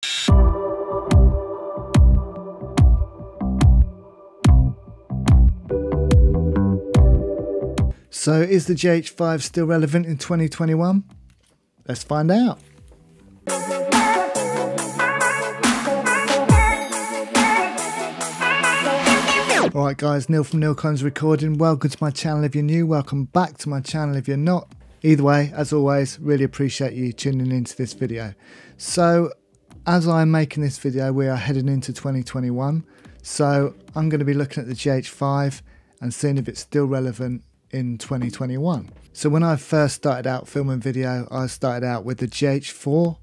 So is the GH5 still relevant in 2021? Let's find out. Alright guys, Neil from Neilcoins Recording. Welcome to my channel if you're new, welcome back to my channel if you're not. Either way, as always, really appreciate you tuning into this video. So as I'm making this video, we are heading into 2021. So I'm going to be looking at the GH5 and seeing if it's still relevant in 2021. So when I first started out filming video, I started out with the GH4,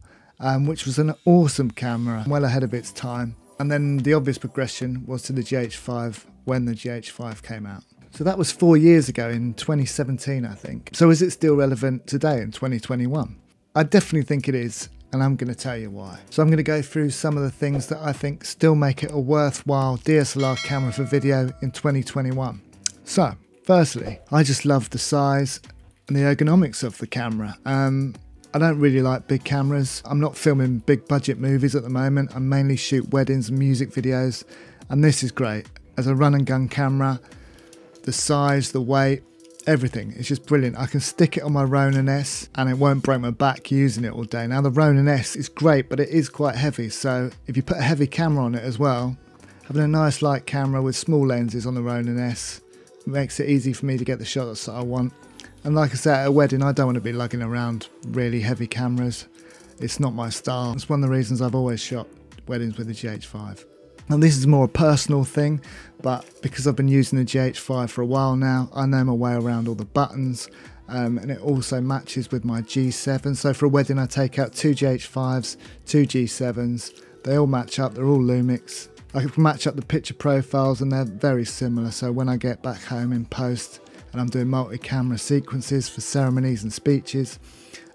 which was an awesome camera, well ahead of its time. And then the obvious progression was to the GH5 when the GH5 came out. So that was 4 years ago in 2017, I think. So is it still relevant today in 2021? I definitely think it is, and I'm going to tell you why. So I'm going to go through some of the things that I think still make it a worthwhile DSLR camera for video in 2021. So firstly, I just love the size and the ergonomics of the camera. I don't really like big cameras. I'm not filming big budget movies at the moment. I mainly shoot weddings and music videos, and this is great. As a run and gun camera, the size, the weight, everything, it's just brilliant. I can stick it on my Ronin S and it won't break my back using it all day. Now the Ronin S is great, but it is quite heavy. So if you put a heavy camera on it as well, having a nice light camera with small lenses on the Ronin S makes it easy for me to get the shots that I want. And like I said, at a wedding, I don't want to be lugging around really heavy cameras. It's not my style. It's one of the reasons I've always shot weddings with the GH5. And this is more a personal thing, but because I've been using the GH5 for a while now, I know my way around all the buttons, and it also matches with my G7. So for a wedding, I take out two GH5s, two G7s. They all match up, they're all Lumix. I can match up the picture profiles and they're very similar. So when I get back home in post and I'm doing multi-camera sequences for ceremonies and speeches,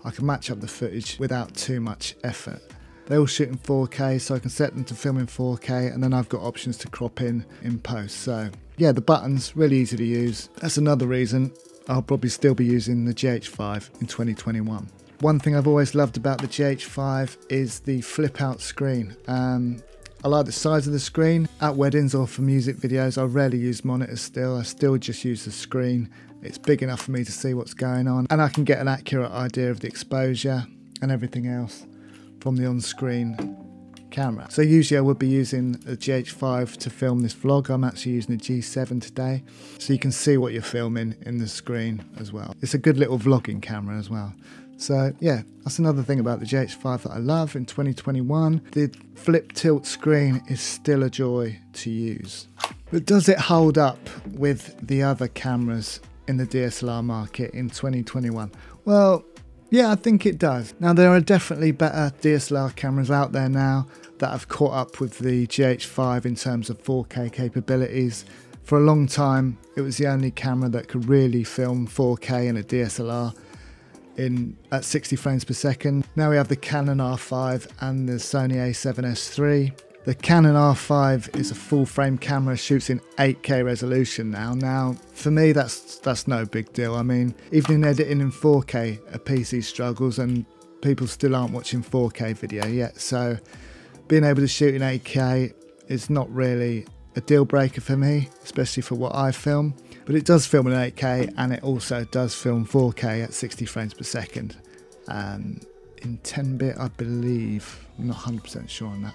I can match up the footage without too much effort. They all shoot in 4K, so I can set them to film in 4K, and then I've got options to crop in post. So yeah, the buttons, really easy to use. That's another reason I'll probably still be using the GH5 in 2021. One thing I've always loved about the GH5 is the flip out screen. I like the size of the screen. At weddings or for music videos, I rarely use monitors still. I still just use the screen. It's big enough for me to see what's going on, and I can get an accurate idea of the exposure and everything else from the on-screen camera. So usually I would be using a GH5 to film this vlog. I'm actually using a G7 today, so you can see what you're filming in the screen as well. It's a good little vlogging camera as well. So yeah, that's another thing about the GH5 that I love in 2021. The flip tilt screen is still a joy to use. But does it hold up with the other cameras in the DSLR market in 2021? Well, yeah, I think it does. Now there are definitely better DSLR cameras out there now that have caught up with the GH5 in terms of 4K capabilities. For a long time, it was the only camera that could really film 4K in a DSLR at 60 frames per second. Now we have the Canon R5 and the Sony a7S III. The Canon R5 is a full frame camera, shoots in 8K resolution now. Now, for me, that's no big deal. I mean, even in editing in 4K, a PC struggles and people still aren't watching 4K video yet. So being able to shoot in 8K is not really a deal breaker for me, especially for what I film. But it does film in 8K and it also does film 4K at 60 frames per second. In 10-bit, I believe. I'm not 100% sure on that.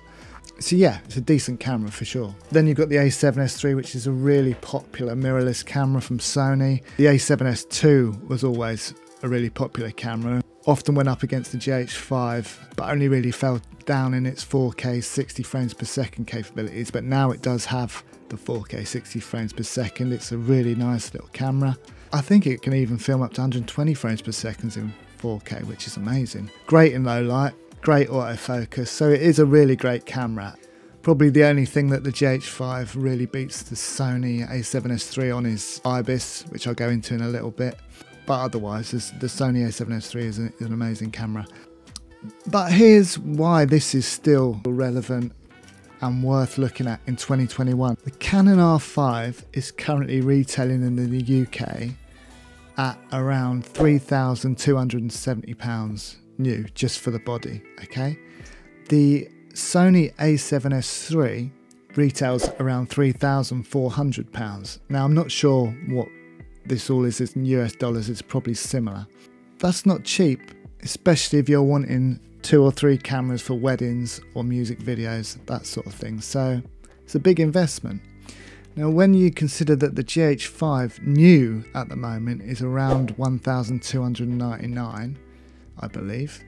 So yeah, it's a decent camera for sure. Then you've got the a7S III, which is a really popular mirrorless camera from Sony. The a7S II was always a really popular camera. Often went up against the GH5, but only really fell down in its 4K 60 frames per second capabilities. But now it does have the 4K 60 frames per second. It's a really nice little camera. I think it can even film up to 120 frames per second in 4K, which is amazing. Great in low light. Great autofocus, so it is a really great camera. Probably the only thing that the GH5 really beats the Sony a7S III on is IBIS, which I'll go into in a little bit. But otherwise, the Sony a7S III is an amazing camera. But here's why this is still relevant and worth looking at in 2021. The Canon R5 is currently retailing in the UK at around £3,270 new just for the body, okay? The Sony a7S III retails around £3,400. Now I'm not sure what this all is in US dollars, it's probably similar. That's not cheap, especially if you're wanting 2 or 3 cameras for weddings or music videos, that sort of thing. So it's a big investment. Now when you consider that the GH5 new at the moment is around $1,299, I believe,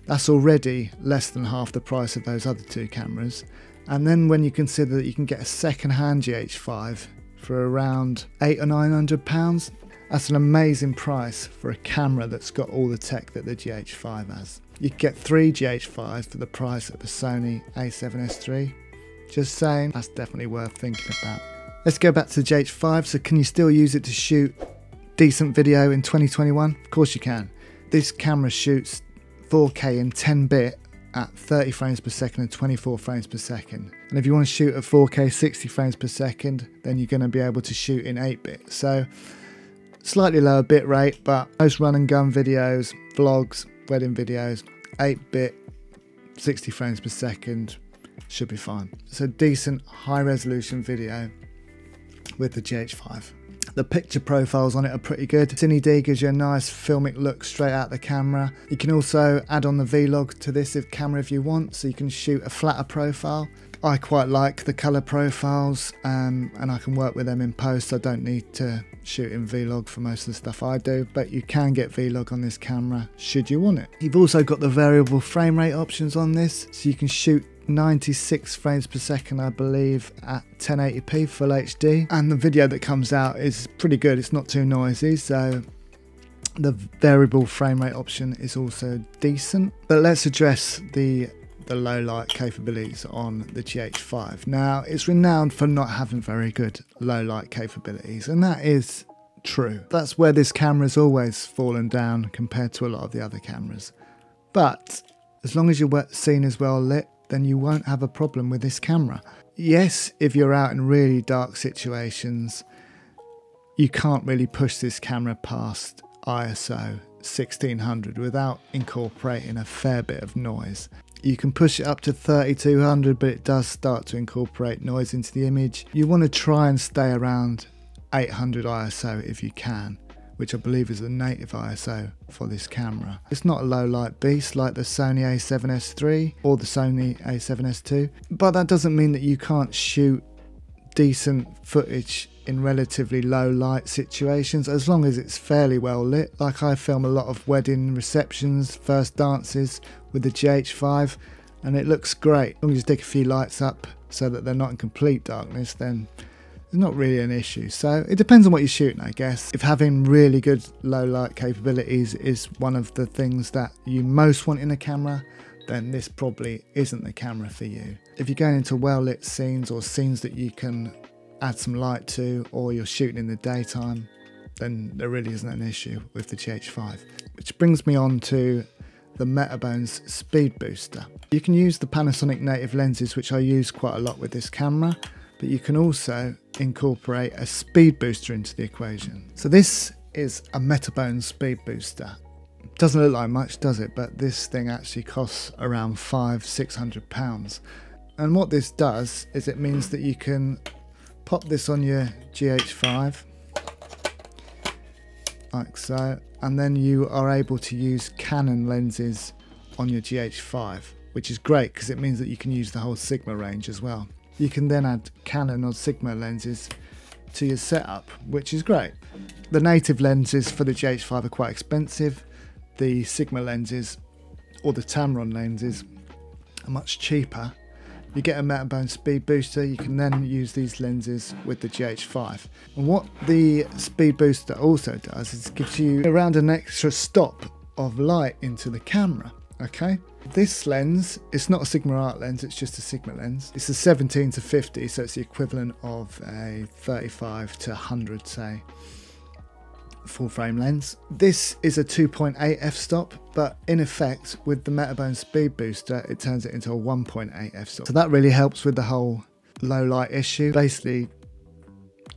that's already less than half the price of those other 2 cameras. And then when you consider that you can get a second-hand GH5 for around £800 or £900, that's an amazing price for a camera that's got all the tech that the GH5 has. You can get 3 GH5s for the price of a Sony a7S III. Just saying, that's definitely worth thinking about. Let's go back to the GH5. So can you still use it to shoot decent video in 2021? Of course you can. This camera shoots 4K in 10-bit at 30 frames per second and 24 frames per second. And if you want to shoot at 4K 60 frames per second, then you're going to be able to shoot in 8-bit. So slightly lower bit rate, but most run and gun videos, vlogs, wedding videos, 8-bit, 60 frames per second should be fine. So decent high resolution video with the GH5. The picture profiles on it are pretty good. Cine D gives you a nice filmic look straight out the camera. You can also add on the Vlog to this camera if you want, so you can shoot a flatter profile. I quite like the colour profiles and I can work with them in post. I don't need to shoot in Vlog for most of the stuff I do, but you can get Vlog on this camera should you want it. You've also got the variable frame rate options on this, so you can shoot 96 frames per second, I believe, at 1080p full HD, and the video that comes out is pretty good. It's not too noisy, so the variable frame rate option is also decent. But let's address the low light capabilities on the GH5. Now, it's renowned for not having very good low light capabilities, and that is true. That's where this camera's always fallen down compared to a lot of the other cameras. But as long as your scene is well lit, then you won't have a problem with this camera. Yes, if you're out in really dark situations, you can't really push this camera past ISO 1600 without incorporating a fair bit of noise. You can push it up to 3200, but it does start to incorporate noise into the image. You want to try and stay around 800 ISO if you can, which I believe is the native ISO for this camera. It's not a low light beast like the Sony a7S III or the Sony a7S II, but that doesn't mean that you can't shoot decent footage in relatively low light situations as long as it's fairly well lit. Like I film a lot of wedding receptions, first dances with the GH5, and it looks great. As long as you stick a few lights up so that they're not in complete darkness, then it's not really an issue. So it depends on what you're shooting, I guess. If having really good low light capabilities is one of the things that you most want in a camera, then this probably isn't the camera for you. If you're going into well lit scenes or scenes that you can add some light to, or you're shooting in the daytime, then there really isn't an issue with the GH5. Which brings me on to the Metabones Speedbooster. You can use the Panasonic native lenses, which I use quite a lot with this camera, but you can also incorporate a speed booster into the equation. So this is a Metabones Speedbooster. Doesn't look like much, does it? But this thing actually costs around £500–600. And what this does is it means that you can pop this on your GH5 like so, and then you are able to use Canon lenses on your GH5, which is great because it means that you can use the whole Sigma range as well. You can then add Canon or Sigma lenses to your setup, which is great. The native lenses for the GH5 are quite expensive. The Sigma lenses or the Tamron lenses are much cheaper. You get a Metabones Speedbooster, you can then use these lenses with the GH5. And what the Speedbooster also does is it gives you around an extra stop of light into the camera. Okay, this lens, it's not a Sigma Art lens, it's just a Sigma lens. It's a 17–50, so it's the equivalent of a 35–100, say, full frame lens. This is a 2.8 f-stop, but in effect with the Metabones Speedbooster it turns it into a 1.8 f-stop. So that really helps with the whole low light issue. Basically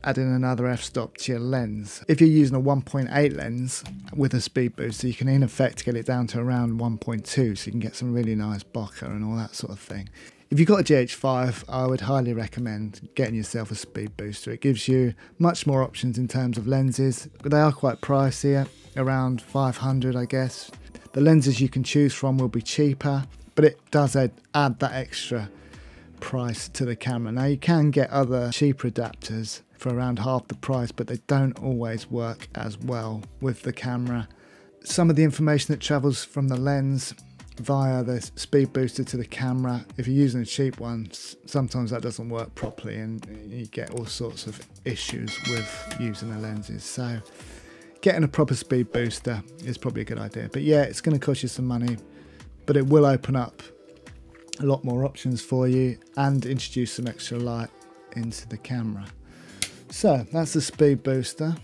adding another f-stop to your lens. If you're using a 1.8 lens with a speed booster, you can in effect get it down to around 1.2, so you can get some really nice bokeh and all that sort of thing. If you've got a GH5, I would highly recommend getting yourself a speed booster. It gives you much more options in terms of lenses, but they are quite pricey, around 500 I guess. The lenses you can choose from will be cheaper, but it does add that extra price to the camera. Now you can get other cheaper adapters for around half the price, but they don't always work as well with the camera. Some of the information that travels from the lens via the speed booster to the camera, if you're using a cheap one, sometimes that doesn't work properly and you get all sorts of issues with using the lenses. So getting a proper speed booster is probably a good idea. But yeah, it's going to cost you some money, but it will open up a lot more options for you and introduce some extra light into the camera. So that's the speed booster.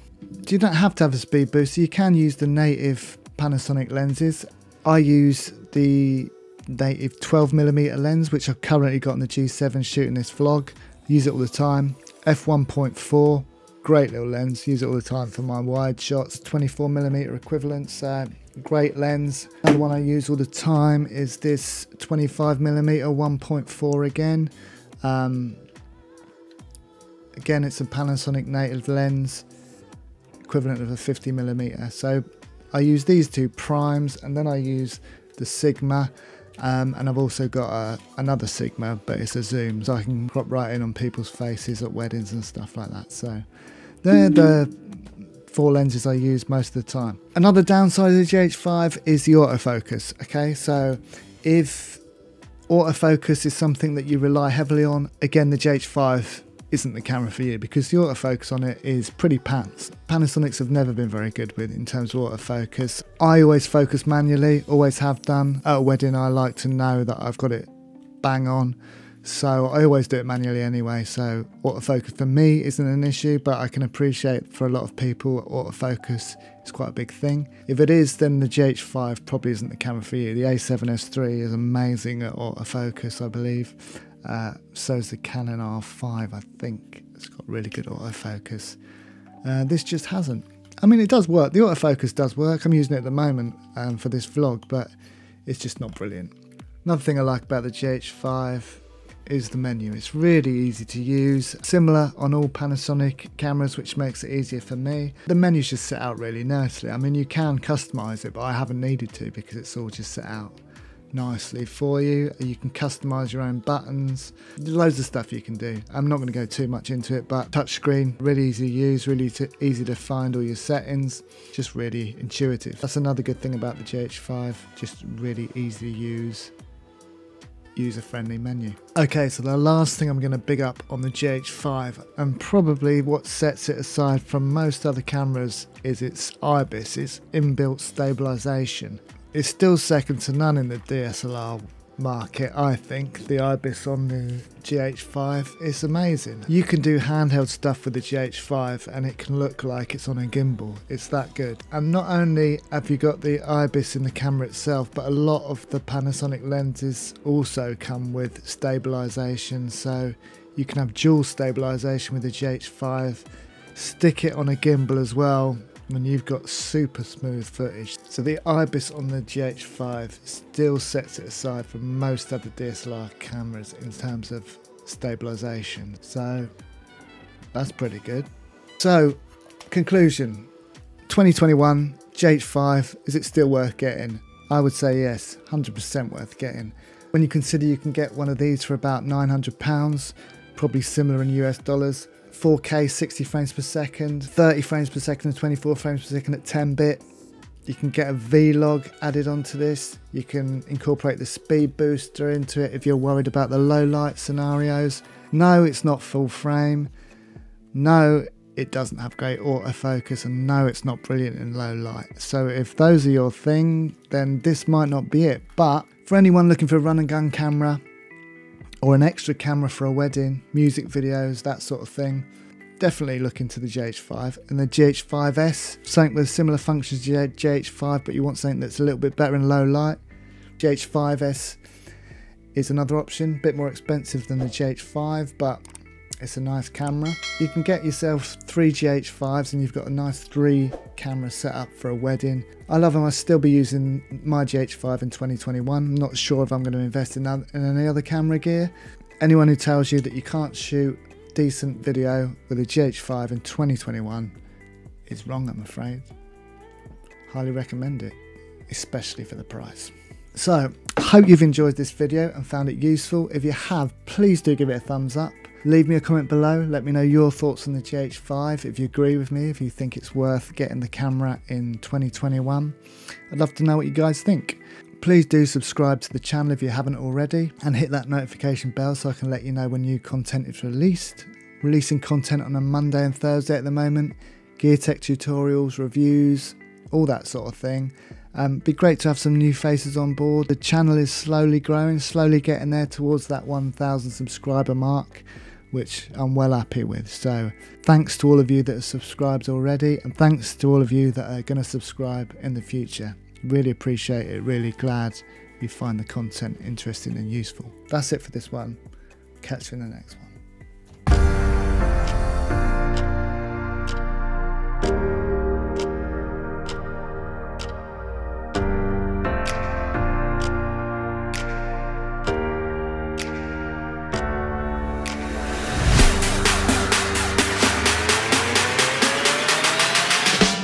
You don't have to have a speed booster, you can use the native Panasonic lenses. I use the native 12mm lens, which I've currently got on the G7 shooting this vlog. Use it all the time. f1.4, great little lens, use it all the time for my wide shots. 24mm equivalent, so great lens. Another one I use all the time is this 25mm 1.4 again. Again, it's a Panasonic native lens, equivalent of a 50mm. So I use these two primes, and then I use the Sigma, and I've also got another Sigma, but it's a zoom, so I can crop right in on people's faces at weddings and stuff like that. So they're the 4 lenses I use most of the time. Another downside of the GH5 is the autofocus. Okay, so if autofocus is something that you rely heavily on, again, the GH5 isn't the camera for you, because the autofocus on it is pretty pants. Panasonics have never been very good with it in terms of autofocus. I always focus manually, always have done. At a wedding, I like to know that I've got it bang on, so I always do it manually anyway. So autofocus for me isn't an issue, but I can appreciate for a lot of people autofocus is quite a big thing. If it is, then the GH5 probably isn't the camera for you. The A7S III is amazing at autofocus, I believe. So is the Canon R5, I think. It's got really good autofocus. This just hasn't. I mean, it does work. The autofocus does work. I'm using it at the moment for this vlog, but it's just not brilliant. Another thing I like about the GH5 is the menu. It's really easy to use. Similar on all Panasonic cameras, which makes it easier for me. The menu's just set out really nicely. I mean, you can customize it, but I haven't needed to because it's all just set out nicely for you. You can customize your own buttons. There's loads of stuff you can do. I'm not going to go too much into it, but touchscreen, really easy to use, really easy to find all your settings, just really intuitive. That's another good thing about the GH5, just really easy to use, user-friendly menu. Okay, so the last thing I'm going to big up on the GH5, and probably what sets it aside from most other cameras, is its IBIS, its inbuilt stabilization. It's still second to none in the DSLR market, I think. The IBIS on the GH5 is amazing. You can do handheld stuff with the GH5 and it can look like it's on a gimbal. It's that good. And not only have you got the IBIS in the camera itself, but a lot of the Panasonic lenses also come with stabilization, so you can have dual stabilization with the GH5, stick it on a gimbal as well, when you've got super smooth footage. So the IBIS on the GH5 still sets it aside from most other DSLR cameras in terms of stabilization. So that's pretty good. So conclusion, 2021 GH5, is it still worth getting? I would say yes, 100% worth getting. When you consider you can get one of these for about £900, probably similar in US dollars, 4K 60 frames per second, 30 frames per second and 24 frames per second at 10-bit. You can get a vlog added onto this. You can incorporate the speed booster into it if you're worried about the low light scenarios. No, it's not full frame. No, it doesn't have great autofocus, and no, it's not brilliant in low light. So if those are your thing, then this might not be it. But for anyone looking for a run and gun camera, or an extra camera for a wedding, music videos, that sort of thing, definitely look into the GH5. And the GH5S, something with similar functions to the GH5, but you want something that's a little bit better in low light. GH5S is another option, a bit more expensive than the GH5, but It's a nice camera. You can get yourself 3 GH5s and you've got a nice 3 camera setup for a wedding. I love them. I'll still be using my GH5 in 2021. I'm not sure if I'm going to invest in any other camera gear. Anyone who tells you that you can't shoot decent video with a GH5 in 2021 is wrong, I'm afraid. Highly recommend it, especially for the price. So, I hope you've enjoyed this video and found it useful. If you have, please do give it a thumbs up. Leave me a comment below, let me know your thoughts on the GH5, if you agree with me, if you think it's worth getting the camera in 2021. I'd love to know what you guys think. Please do subscribe to the channel if you haven't already, and hit that notification bell so I can let you know when new content is released. Releasing content on a Monday and Thursday at the moment, gear tech tutorials, reviews, all that sort of thing. Be great to have some new faces on board. The channel is slowly growing, slowly getting there towards that 1,000 subscriber mark, which I'm well happy with. So thanks to all of you that have subscribed already, and thanks to all of you that are going to subscribe in the future. Really appreciate it, really glad you find the content interesting and useful. That's it for this one. Catch you in the next one.